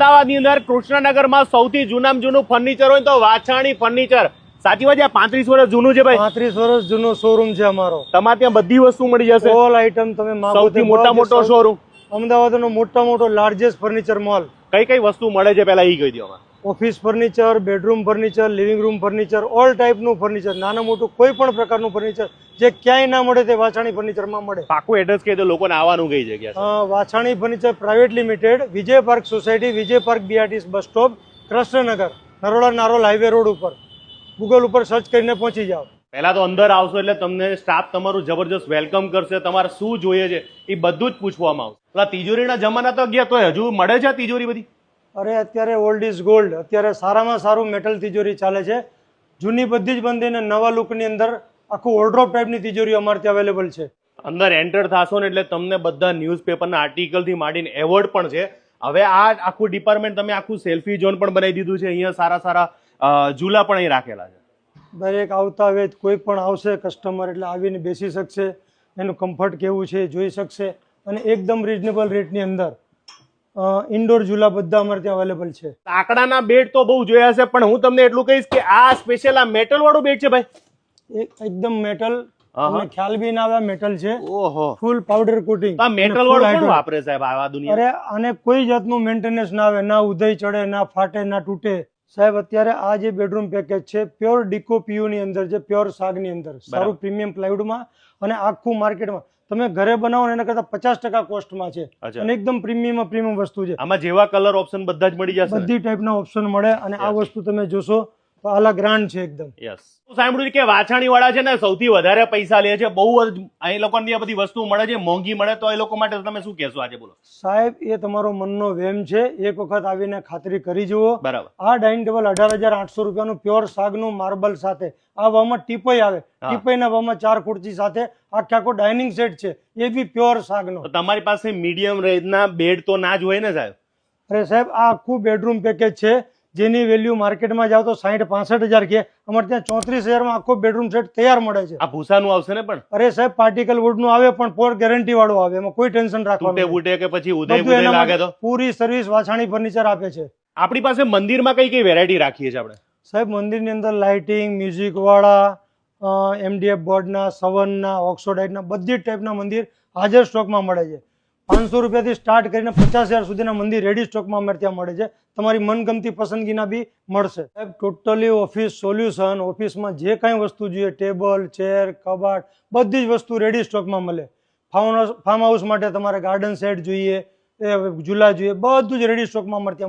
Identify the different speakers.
Speaker 1: અમદાવાદની અંદર કૃષ્ણનગરમાં સૌથી જૂનામાં જૂનું ફર્નિચર હોય તો વાછાણી ફર્નિચર. સાચી વાત છે, 35 વર્ષ જૂનું છે ભાઈ.
Speaker 2: 35 વર્ષ જૂનો શોરૂમ છે અમારો.
Speaker 1: તમારે ત્યાં બધી વસ્તુ મળી જશે,
Speaker 2: ઓલ આઈટમ તમે માંગો.
Speaker 1: સૌથી મોટો શોરૂમ,
Speaker 2: અમદાવાદનો મોટો લાર્જેસ્ટ ફર્નિચર મોલ.
Speaker 1: કઈ વસ્તુ મળે છે પેલા એ કહી દો.
Speaker 2: Office furniture, bedroom furniture, living room furniture, all ટાઈપનું ફર્નિચર, નાનું મોટું કોઈ પણ પ્રકારનું ફર્નિચર જે ક્યાંય ના મળે તે વાછાણી ફર્નિચરમાં મળે.
Speaker 1: પાકું એડ્રેસ કહી દો લોકોને આવવાનું કઈ જગ્યા?
Speaker 2: Vachhani furniture private limited, Vijay park society, Vijay park BRTS bus stop, Krishnanagar, Naroda Narol highway road ઉપર. ગૂગલ ઉપર સર્ચ કરીને પહોંચી જાઓ.
Speaker 1: પહેલા તો અંદર આવશો એટલે તમને સ્ટાફ તમારું જબરજસ્ત વેલકમ કરશે. તમારે શું જોઈએ છે એ બધું જ પૂછવામાં આવશે. તિજોરીના જમાના તો ગયા, તો હજુ મળે છે તિજોરી બધી?
Speaker 2: અરે અત્યારે ઓલ્ડ ઇઝ ગોલ્ડ. અત્યારે સારામાં સારું મેટલ તિજોરી ચાલે છે. જૂની બધી જ બંધ થઈને નવા લુકની અંદર આખું વોર્ડરોબ ટાઈપની તિજોરી અમારે ત્યાં અવેલેબલ છે.
Speaker 1: અંદર એન્ટર થશો ને એટલે તમને બધા ન્યૂઝપેપરના આર્ટિકલથી માંડીને એવોર્ડ પણ છે. હવે આ આખું ડિપાર્ટમેન્ટ તમે આખું સેલ્ફી ઝોન પણ બનાવી દીધું છે. અહીંયા સારા ઝૂલા પણ અહીં રાખેલા છે.
Speaker 2: દરેક આવતા વેત કોઈ પણ આવશે કસ્ટમર એટલે આવીને બેસી શકશે, એનું કમ્ફર્ટ કેવું છે જોઈ શકશે, અને એકદમ રીઝનેબલ રેટની અંદર ઇન્ડોર ઝૂલા બધા અમારે ત્યાં અવેલેબલ છે.
Speaker 1: લાકડાના બેડ તો બહુ જોયા છે, પણ હું તમને એટલું કહીશ કે આ સ્પેશિયલ આ મેટલ વાળું બેડ છે ભાઈ.
Speaker 2: એકદમ મેટલ, તમને ખ્યાલ બી ના આવે મેટલ છે.
Speaker 1: ઓહો,
Speaker 2: ફૂલ પાવડર કોટિંગ.
Speaker 1: આ મેટલ વાળું કોણ વાપરે સાહેબ આ દુનિયા?
Speaker 2: અરે આને કોઈ જાતનું મેન્ટેનન્સ ના આવે, ના ઉધઈ ચડે, ના ફાટે, ના તૂટે. સાહેબ અત્યારે આ જે બેડરૂમ પેકેજ છે પ્યોર ડીકો પીયુ ની અંદર છે, પ્યોર સાગની અંદર, સારું પ્રીમિયમ પ્લાયવુડમાં, અને આખું માર્કેટમાં તમે ઘરે બનાવો ને એના કરતા 50% કોસ્ટમાં છે, અને એકદમ પ્રીમિયમ વસ્તુ છે.
Speaker 1: આમાં જેવા કલર ઓપ્શન બધા જ મળી જશે,
Speaker 2: બધી ટાઈપના ઓપ્શન મળે, અને આ વસ્તુ તમે જોશો તો આલા ગ્રાન્ડ છે એકદમ.
Speaker 1: યસ, સાંભળ્યું કે વાછાણી વાળા છે ને સૌથી વધારે પૈસા લે છે. બહુ અહીં લોકોને બધી વસ્તુ મળે છે, મોંઘી મળે, તો એ લોકો માટે તમે શું કહેશો આજે? બોલો
Speaker 2: સાહેબ, એ તમારો મનનો વેમ છે. એક વખત આવીને ખાતરી કરી જુઓ.
Speaker 1: બરાબર.
Speaker 2: આ ડાઇનિંગ ટેબલ 18,800 રૂપિયાનું પ્યોર સાગનું માર્બલ સાથે, આ ભાવમાં ટીપોઈ આવે, ટીપોઈના ભાવમાં 4 ખુરચી સાથે આખો ડાઇનિંગ સેટ છે, એ બી પ્યોર સાગનો.
Speaker 1: તમારી પાસે મીડિયમ રેન્જના બેડ તો ના જ હોય ને સાહેબ?
Speaker 2: અરે સાહેબ, આ આખું બેડરૂમ પેકેજ છે જેની વેલ્યુ માર્કેટમાં જાવ તો 60-65 હજાર કે, અમારે ત્યાં 34,000 આખો બેડરૂમ સેટ તૈયાર મળે છે.
Speaker 1: આ ભૂસાનું આવશે ને? પણ
Speaker 2: અરે સાહેબ, પાર્ટિકલ વુડ નું આવે, પણ પોર ગેરંટી વાળું આવે, એમાં કોઈ ટેન્શન રાખવાનું
Speaker 1: તૂટે કે પછી ઉદય લાગે તો
Speaker 2: પૂરી સર્વિસ વાછાણી ફર્નિચર આપે છે.
Speaker 1: આપણી પાસે મંદિરમાં કઈ વેરાયટી રાખીએ છીએ આપણે? સાહેબ,
Speaker 2: મંદિરની અંદર લાઇટિંગ, મ્યુઝિક વાળા, MDF બોર્ડના, સવનના, ઓક્સોડાઇટના બધી જ ટાઈપના મંદિર હાજર સ્ટોકમાં મળે છે. 500 રૂપિયાથી સ્ટાર્ટ કરીને 50,000 સુધીના મંદિર રેડી સ્ટોકમાં અમારે ત્યાં મળે છે. તમારી મનગમતી પસંદગીના બી મળશે. સાહેબ, ટોટલી ઓફિસ સોલ્યુશન. ઓફિસમાં જે કાંઈ વસ્તુ જોઈએ, ટેબલ, ચેર, કબાટ, બધી જ વસ્તુ રેડી સ્ટોકમાં મળે. ફાર્મ હાઉસ માટે તમારે ગાર્ડન સેટ જોઈએ, ઝૂલા જોઈએ, બધું જ રેડી સ્ટોકમાં અમારે ત્યાં મળે.